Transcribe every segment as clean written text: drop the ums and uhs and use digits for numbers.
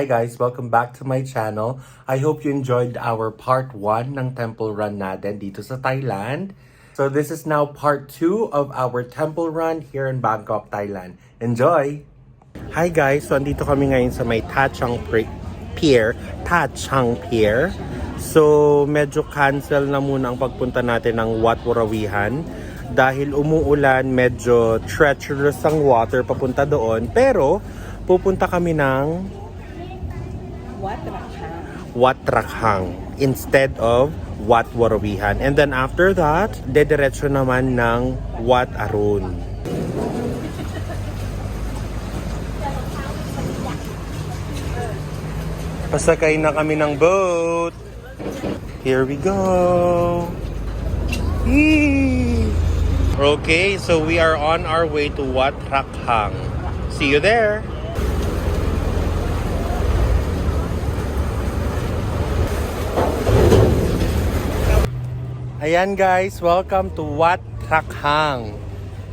Hi guys, welcome back to my channel. I hope you enjoyed our part 1 ng temple run natin dito sa Thailand. So this is now part 2 of our temple run here in Bangkok, Thailand. Enjoy! Hi guys, so andito kami ngayon sa may Pier. So medyo cancel na muna ang pagpunta natin ng Wat Warawihan dahil umuulan, medyo treacherous ang water papunta doon. Pero pupunta kami ng Wat Rakhang instead of Wat Warawihan. And then after that, dediretso naman ng Wat Arun. Pasakay na kami ng boat. Here we go. Yee! Okay, so we are on our way to Wat Rakhang. See you there. Ayan guys, welcome to Wat Rakhang.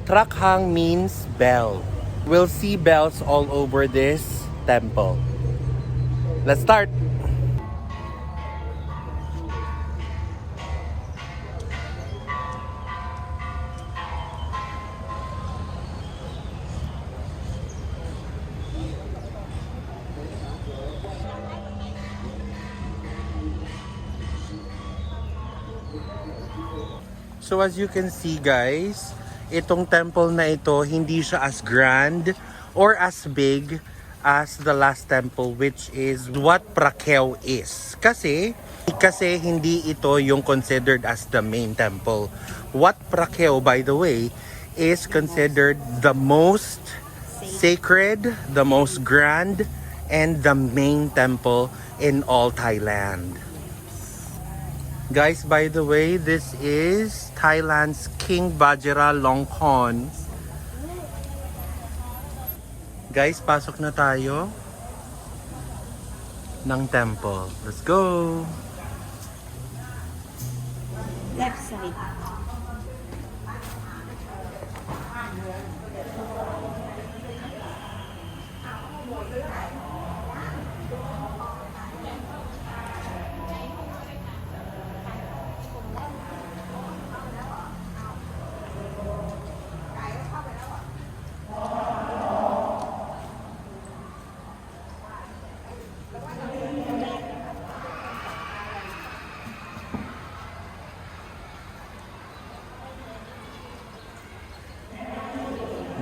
Rakhang means bell. We'll see bells all over this temple. Let's start! So as you can see guys, itong temple na ito, hindi siya as grand or as big as the last temple, which is what Prakheo is. Kasi hindi ito yung considered as the main temple. Wat Prakheo, by the way, is considered the most sacred, the most grand, and the main temple in all Thailand. Guys, by the way, this is Thailand's King Vajiralongkorn. Guys, pasok na tayo ng temple. Let's go! Left side.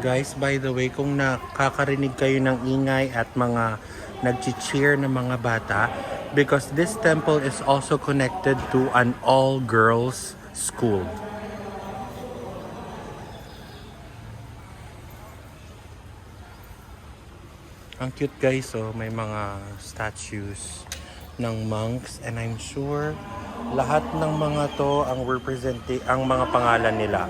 Guys, by the way, kung nakakarinig kayo ng ingay at mga nag-cheer na mga bata, because this temple is also connected to an all-girls school. Ang cute guys, oh, may mga statues ng monks, and I'm sure lahat ng mga to ang mga pangalan nila.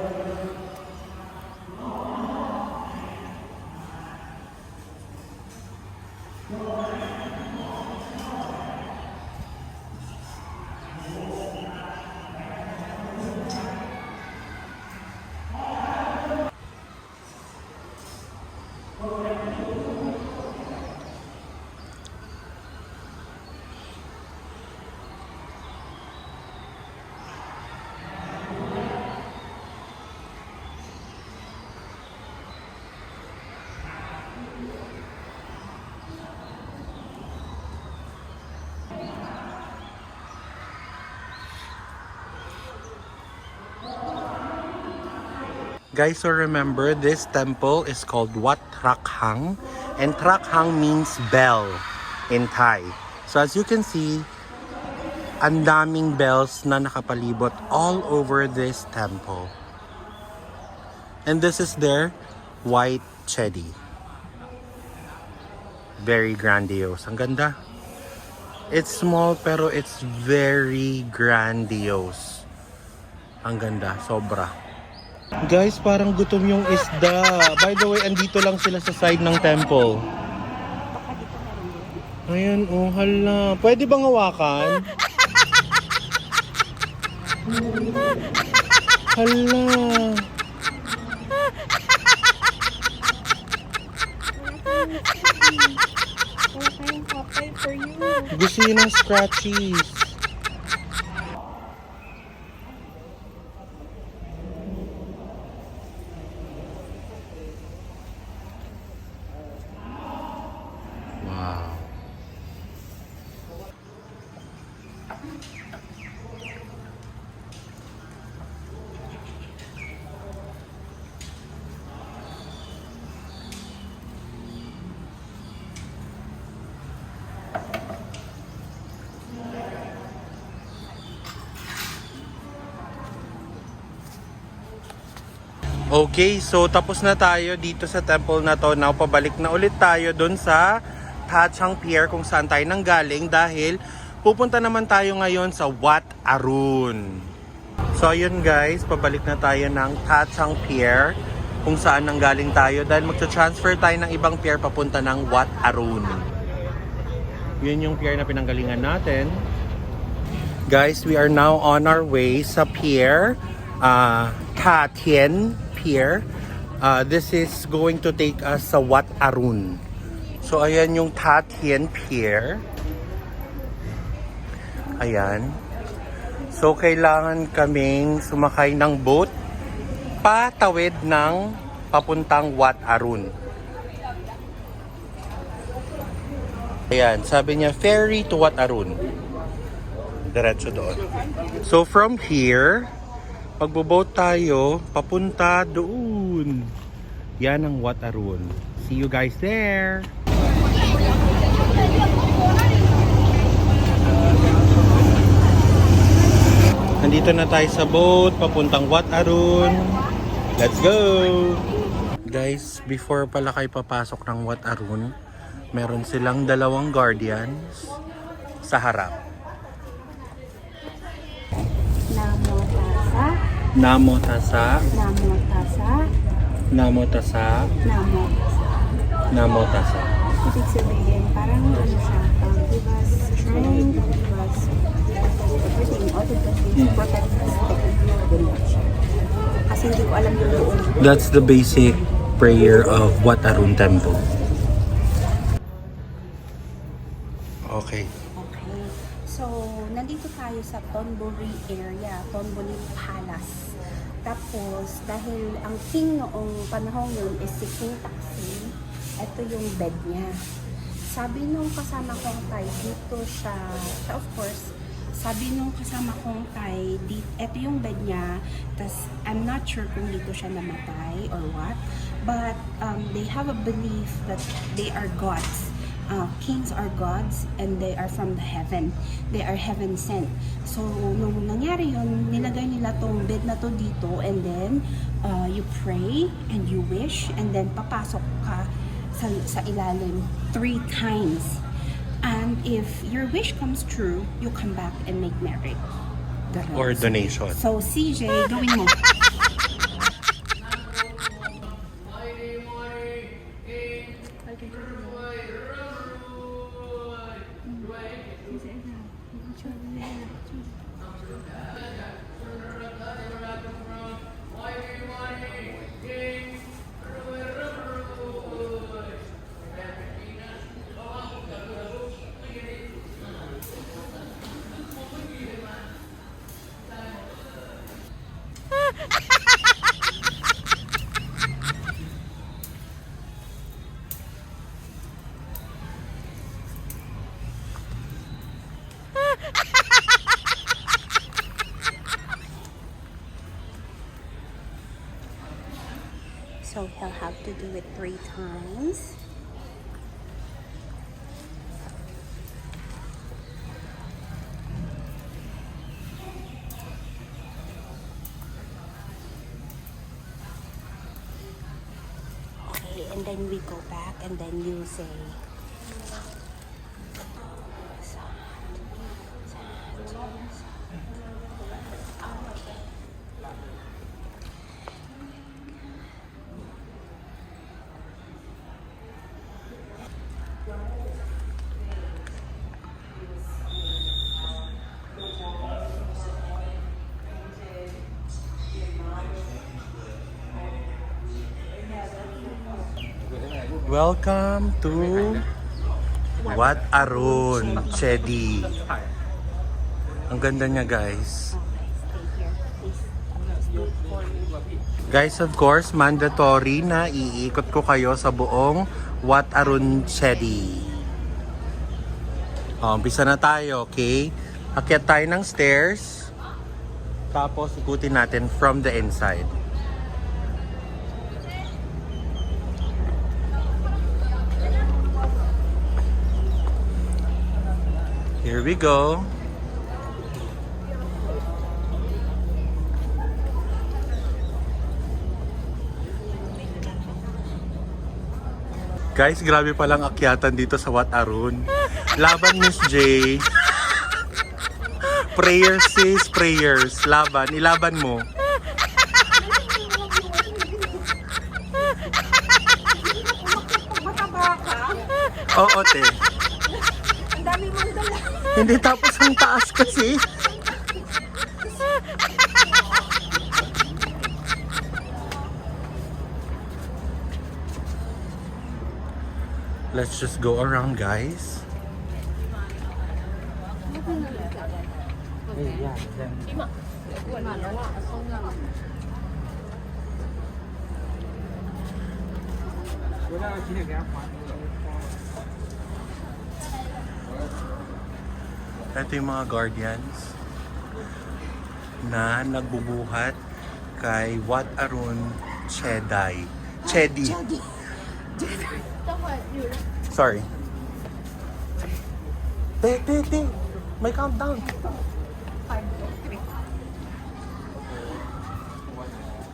Guys, so remember, this temple is called Wat Rakhang, and Rakhang means bell in Thai. So as you can see, ang daming bells na nakapalibot all over this temple. And this is their white chedi. Very grandiose. Ang ganda. It's small pero it's very grandiose. Ang ganda, sobra. Guys, parang gutom yung isda. By the way, andito lang sila sa side ng temple. Ayan, oh, hala. Pwede bang hawakan? Hala. Wala kayong kapal Gusto yun ng scratchies. Wow. Okay, so tapos na tayo dito sa temple na to. Now, pabalik na ulit tayo dun sa Tachang Pier kung saan tayo nanggaling dahil pupunta naman tayo ngayon sa Wat Arun. So, ayun guys, pabalik na tayo ng Tachang Pier kung saan nanggaling tayo dahil magta-transfer tayo ng ibang pier papunta ng Wat Arun. Yun yung pier na pinanggalingan natin. Guys, we are now on our way sa pier, Ta Tien Pier. This is going to take us sa Wat Arun. So, ayan yung Ta Tien Pier. Ayan. So, kailangan kaming sumakay ng boat patawid ng papuntang Wat Arun. Ayan, sabi niya, ferry to Wat Arun. Diretso doon. So, from here, pagbo-boat tayo, papunta doon. Yan ang Wat Arun. See you guys there! Nandito na tayo sa boat, papuntang Wat Arun. Let's go! Guys, before pala kayo papasok ng Wat Arun, meron silang dalawang guardians sa harap. Namo tasa. Namo tasa. Namo tasa. Namo tasa. Namo tasa. Namo tasa. Ibig sabihin, parang ano siya, give us strength, give us everything, all the blessings, protect us, ganun siya. Kasi hindi ko alam yung doon. That's the basic prayer of Wat Arun Temple. Okay. Okay. So, nandito tayo sa Thonburi area, Thonburi Palace. Tapos, dahil ang king noong panahon yun is si King Taksin, ito yung bed niya. Sabi nung kasama kong Thai, dito siya of course, sabi nung kasama kong Thai, ito yung bed niya, tas I'm not sure kung dito siya namatay or what, but they have a belief that they are gods. Kings are gods and they are from the heaven. They are heaven sent. So, nung nangyari yun, nilagay nila tong bed na to dito and then you pray and you wish and then papasok ka sa ilalim 3 times. And if your wish comes true, you come back and make merit. Or donation. So, CJ, gawin mo. So he'll have to do it 3 times. Okay, and then we go back and then you say Welcome to Wat Arun Chedi. Ang ganda niya, guys. Stay here. Please. Look for me. Guys, of course, mandatory na iikot ko kayo sa buong Wat Arun Chedi. Umpisa na tayo, okay? Akyat tayo ng stairs. Tapos ikutin natin from the inside. Here we go. Guys, grabe palang akyatan dito sa Wat Arun. Laban, Miss J. Prayers sis, prayers. Laban, ilaban mo. Mataba ka? Oo, te. Ang dami mong dala. Hindi, tapos ang taas kasi. Let's just go around, guys. Ito yung mga guardians na nagbubuhat kay Wat Arun Chedi. Chedi. Sorry. Te. May countdown.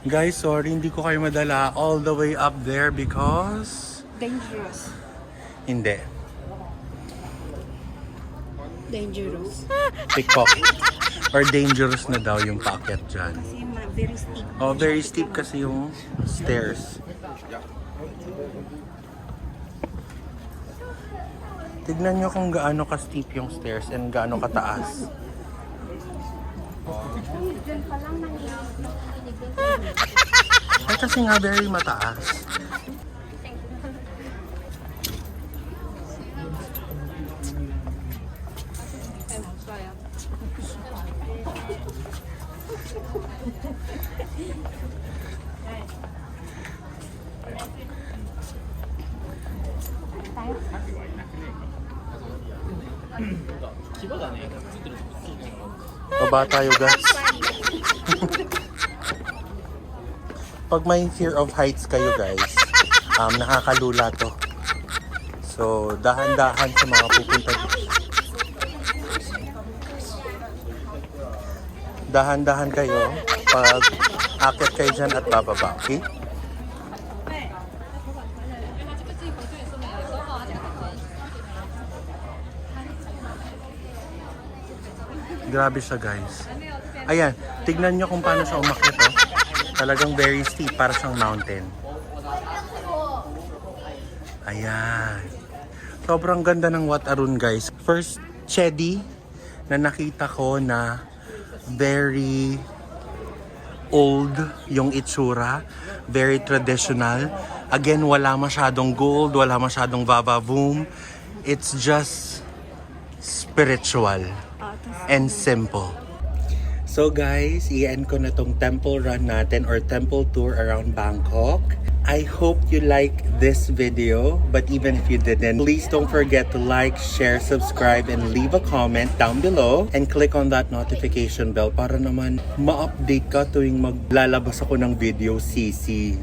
Guys, sorry, hindi ko kayo madala all the way up there because... Dangerous. Hindi. Dangerous. Pickpocket. Or dangerous na daw yung paakyat dyan. Kasi very steep. Oh, very steep kasi yung stairs. Tignan nyo kung gaano ka-steep yung stairs and gaano kataas. Diyan pa lang nanginig. Ay, kasi nga very mataas. Baba tayo, guys. Pag may fear of heights kayo, guys, nakakalula to. So, dahan-dahan sa mga pupunta. Dahan-dahan kayo pag akit kayo dyan at bababa, okay? Grabe siya, guys. Ayan, tignan nyo kung paano siya umakyat, oh. Talagang very steep, para siyang mountain. Ayan. Sobrang ganda ng Wat Arun, guys. First, Chedi na nakita ko na very old yung itsura. Very traditional. Again, wala masyadong gold, wala masyadong vavavoom. It's just spiritual and simple. So guys, i-end ko na tong temple run natin or temple tour around Bangkok. I hope you like this video, but even if you didn't, please don't forget to like, share, subscribe, and leave a comment down below and click on that notification bell para naman ma-update ka tuwing maglalabas ako ng video, CC.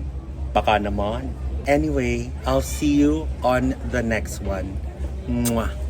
Baka naman. Anyway, I'll see you on the next one. Mwah!